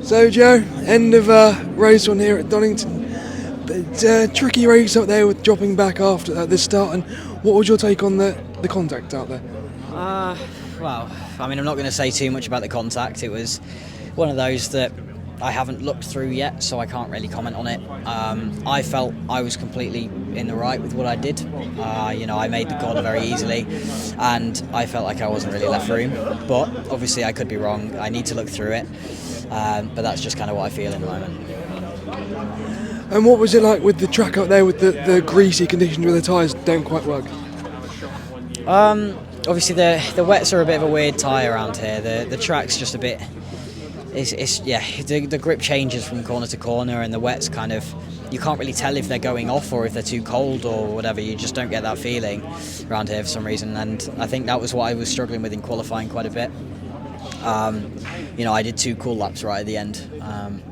So Joe, end of race one here at Donington. But tricky race up there with dropping back after this start. And what was your take on the contact out there? Well, I mean, I'm not going to say too much about the contact. It was one of those that I haven't looked through yet, so I can't really comment on it. I felt I was completely in the right with what I did. I made the corner very easily, and I felt like I wasn't really left room. But obviously, I could be wrong. I need to look through it. But that's just kind of what I feel in the moment. And what was it like with the track out there with the greasy conditions where the tyres don't quite work? Obviously, the wets are a bit of a weird tyre around here. The track's just a bit. The grip changes from corner to corner, and the wets kind of, you can't really tell if they're going off or if they're too cold or whatever. You just don't get that feeling around here for some reason, and I think that was what I was struggling with in qualifying quite a bit. I did 2 cool laps right at the end,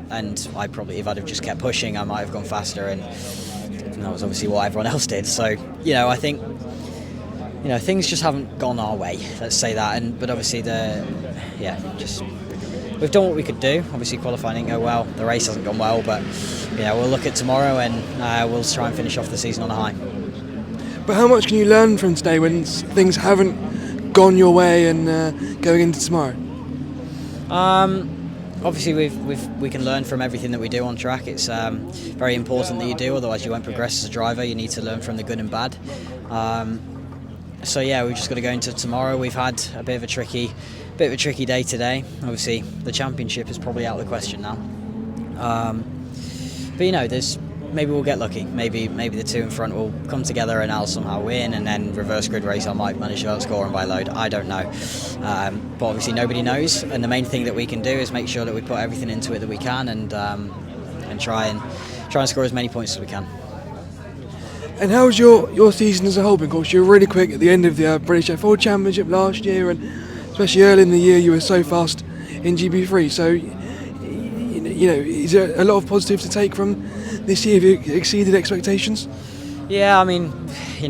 and I probably, if I'd have just kept pushing, I might have gone faster, and that was obviously what everyone else did. So, I think, things just haven't gone our way. Let's say that, but obviously we've done what we could do. Obviously, qualifying didn't go well. The race hasn't gone well, but we'll look at tomorrow and we'll try and finish off the season on a high. But how much can you learn from today when things haven't gone your way and going into tomorrow? Obviously, we can learn from everything that we do on track. It's very important that you do, otherwise you won't progress as a driver. You need to learn from the good and bad. We've just got to go into tomorrow. We've had a bit of a tricky day today. Obviously, the championship is probably out of the question now. Maybe we'll get lucky. Maybe the 2 in front will come together and I'll somehow win, and then reverse grid race I might manage to outscore them by a load. I don't know. But obviously nobody knows, and the main thing that we can do is make sure that we put everything into it that we can, and try and score as many points as we can. And how's your season as a whole? Because you were really quick at the end of the British F4 Championship last year, and especially early in the year you were so fast in GB3. So, is there a lot of positive to take from this year? Have you exceeded expectations? Yeah, I mean,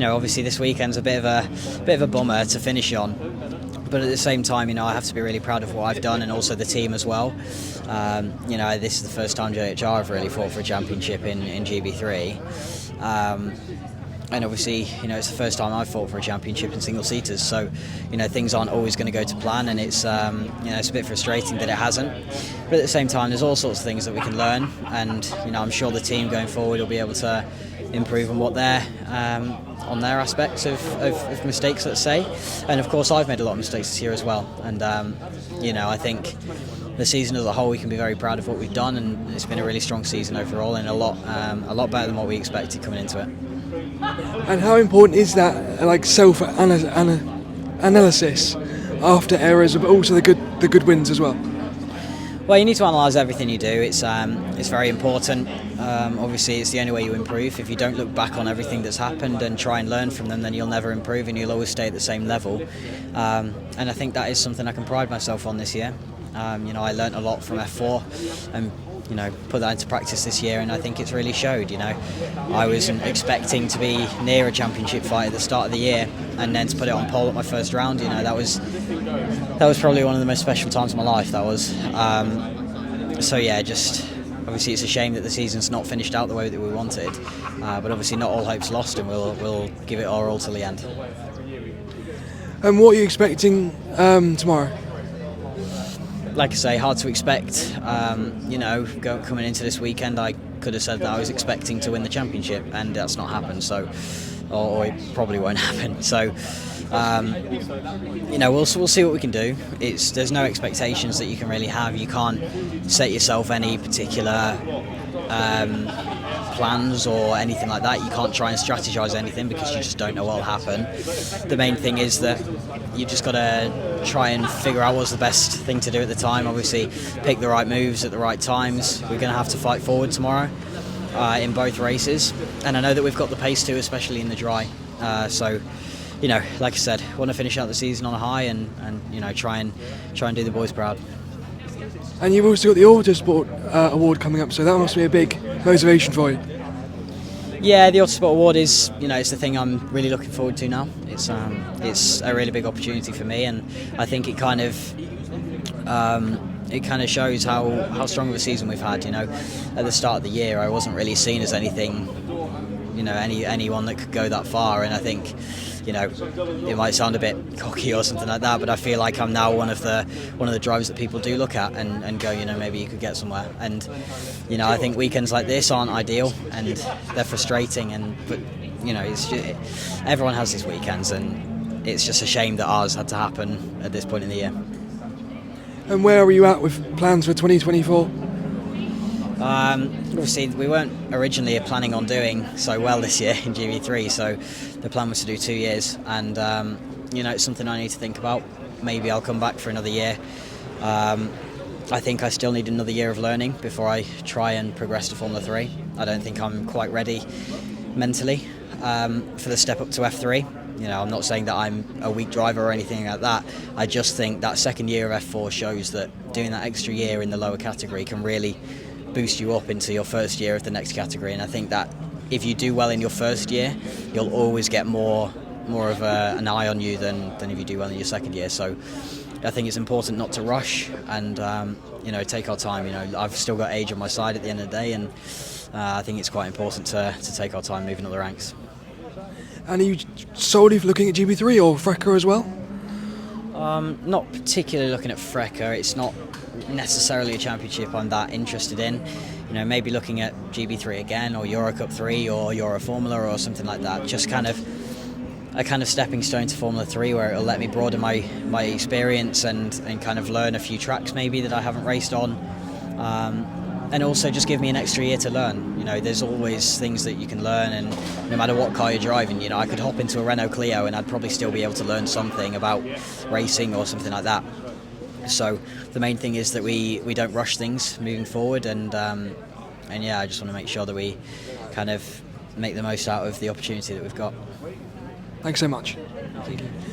obviously this weekend's a bit of a bummer to finish on, but at the same time, I have to be really proud of what I've done, and also the team as well. This is the first time JHR have really fought for a championship in GB3. And obviously, it's the first time I've fought for a championship in single seaters. So, things aren't always going to go to plan, and it's it's a bit frustrating that it hasn't. But at the same time, there's all sorts of things that we can learn, and I'm sure the team going forward will be able to improve on what they're on their aspects of mistakes, let's say. And of course, I've made a lot of mistakes this year as well. And I think the season as a whole, we can be very proud of what we've done, and it's been a really strong season overall, and a lot better than what we expected coming into it. And how important is that, self-analysis after errors, but also the good wins as well? Well, you need to analyse everything you do. It's very important. Obviously, it's the only way you improve. If you don't look back on everything that's happened and try and learn from them, then you'll never improve, and you'll always stay at the same level. And I think that is something I can pride myself on this year. I learnt a lot from F4, and put that into practice this year, and I think it's really showed. I wasn't expecting to be near a championship fight at the start of the year, and then to put it on pole at my first round, that was probably one of the most special times of my life. That was. Obviously it's a shame that the season's not finished out the way that we wanted, but obviously not all hope's lost, and we'll give it our all till the end. And what are you expecting tomorrow? Like I say, hard to expect. Coming into this weekend, I could have said that I was expecting to win the championship, and that's not happened. So, or it probably won't happen. So, we'll see what we can do. There's no expectations that you can really have. You can't set yourself any particular plans or anything like that. You can't try and strategise anything because you just don't know what'll happen. The main thing is that you just got to try and figure out what's the best thing to do at the time. Obviously, pick the right moves at the right times. We're going to have to fight forward tomorrow in both races, and I know that we've got the pace too, especially in the dry. Like I said, want to finish out the season on a high, and try and do the boys proud. And you've also got the Autosport award coming up, so that must be a big motivation for you. Yeah, the Autosport award is, it's the thing I'm really looking forward to now. It's a really big opportunity for me, and I think it kind of it kind of shows how strong of a season we've had. At the start of the year, I wasn't really seen as anything, anyone that could go that far, and I think, it might sound a bit cocky or something like that, but I feel like I'm now one of the drivers that people do look at and go, maybe you could get somewhere. And I think weekends like this aren't ideal and they're frustrating, but it's just, everyone has these weekends, and it's just a shame that ours had to happen at this point in the year. And where are you at with plans for 2024? Obviously, we weren't originally planning on doing so well this year in GB3, so the plan was to do 2 years, and it's something I need to think about. Maybe I'll come back for another year. I think I still need another year of learning before I try and progress to Formula 3. I don't think I'm quite ready mentally for the step up to F3. I'm not saying that I'm a weak driver or anything like that. I just think that second year of F4 shows that doing that extra year in the lower category can really boost you up into your first year of the next category. And I think that if you do well in your first year, you'll always get more of an eye on you than if you do well in your second year. So I think it's important not to rush and take our time. I've still got age on my side at the end of the day, and I think it's quite important to take our time moving up the ranks. And are you solely looking at GB3 or FRECA as well? Not particularly looking at FRECA. It's not necessarily a championship I'm that interested in. Maybe looking at GB3 again, or Eurocup 3, or Euro Formula, or something like that. Just kind of a stepping stone to Formula 3, where it'll let me broaden my experience and kind of learn a few tracks maybe that I haven't raced on. And also just give me an extra year to learn. There's always things that you can learn, and no matter what car you're driving, I could hop into a Renault Clio and I'd probably still be able to learn something about racing or something like that. So the main thing is that we don't rush things moving forward, and I just want to make sure that we kind of make the most out of the opportunity that we've got. Thanks so much. Thank you.